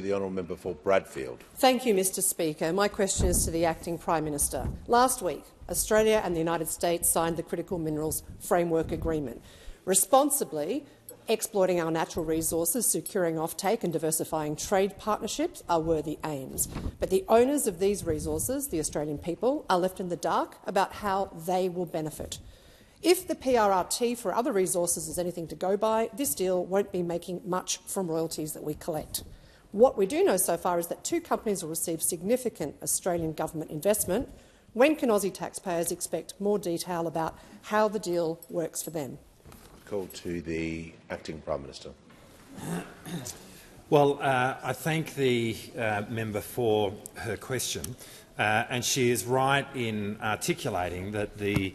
The honourable member for Bradfield. Thank you, Mr Speaker. My question is to the Acting Prime Minister. Last week, Australia and the United States signed the Critical Minerals Framework Agreement. Responsibly exploiting our natural resources, securing offtake and diversifying trade partnerships are worthy aims. But the owners of these resources, the Australian people, are left in the dark about how they will benefit. If the PRRT for other resources is anything to go by, this deal won't be making much from royalties that we collect. What we do know so far is that two companies will receive significant Australian government investment. When can Aussie taxpayers expect more detail about how the deal works for them? Call to the Acting Prime Minister. Well, I thank the member for her question, and she is right in articulating that the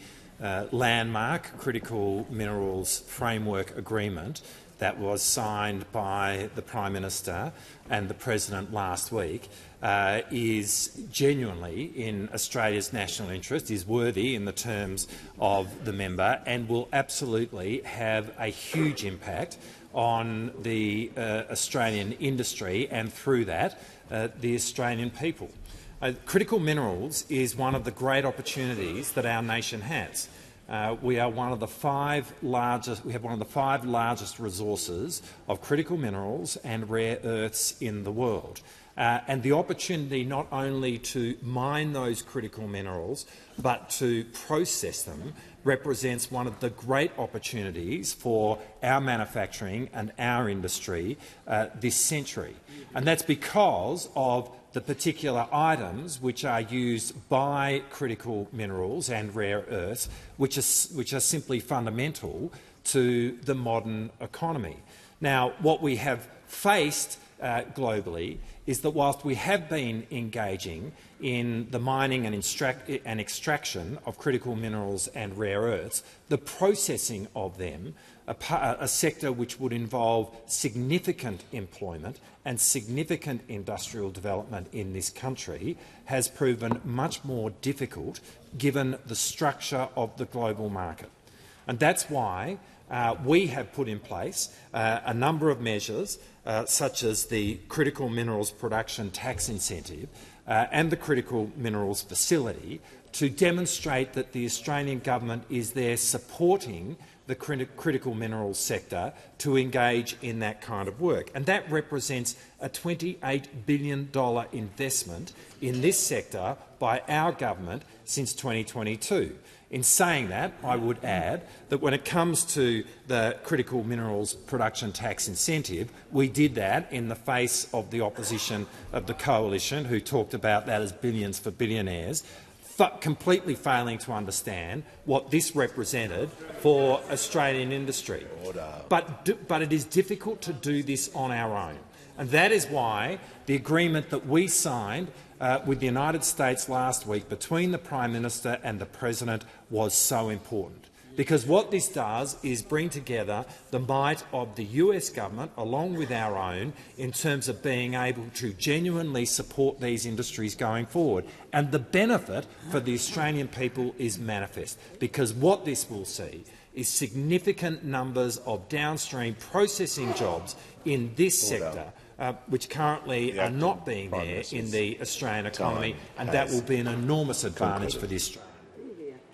landmark Critical Minerals Framework Agreement that was signed by the Prime Minister and the President last week is genuinely in Australia's national interest, is worthy in the terms of the member, and will absolutely have a huge impact on the Australian industry and, through that, the Australian people. Critical minerals is one of the great opportunities that our nation has. We are one of the five largest. We have one of the five largest resources of critical minerals and rare earths in the world, and the opportunity not only to mine those critical minerals but to process them represents one of the great opportunities for our manufacturing and our industry this century, and that's because of the particular items which are used by critical minerals and rare earths, which are simply fundamental to the modern economy. Now, what we have faced globally is that whilst we have been engaging in the mining and extraction of critical minerals and rare earths, the processing of them, a sector which would involve significant employment and significant industrial development in this country, has proven much more difficult given the structure of the global market. And that's why we have put in place a number of measures, such as the Critical Minerals Production Tax Incentive and the Critical Minerals Facility, to demonstrate that the Australian government is there supporting the critical minerals sector to engage in that kind of work. And that represents a $28 billion investment in this sector by our government since 2022. In saying that, I would add that when it comes to the Critical Minerals Production Tax Incentive, we did that in the face of the opposition of the coalition, who talked about that as billions for billionaires, completely failing to understand what this represented for Australian industry. But it is difficult to do this on our own, and that is why the agreement that we signed with the United States last week between the Prime Minister and the President was so important. Because what this does is bring together the might of the US government along with our own in terms of being able to genuinely support these industries going forward. And the benefit for the Australian people is manifest, because what this will see is significant numbers of downstream processing jobs in this sector, which currently are not being there in the Australian economy, and that will be an enormous advantage for the Australian.